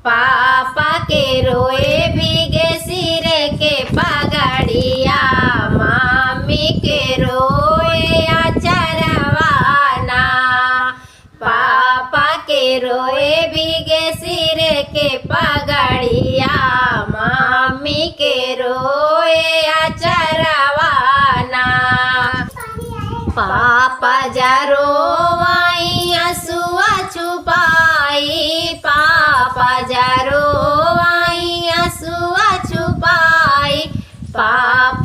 पापा के रोए भीगे सिर के पगड़िया, मामी के रोए अचरवाना। पापा के रोए भीगे सिर के पगड़िया, मामी के रोए अचरवाना। पापा जा रोवाई आंसुआ छुपाई, पापा जा रोवाई आंसुआ छुपाई। पापा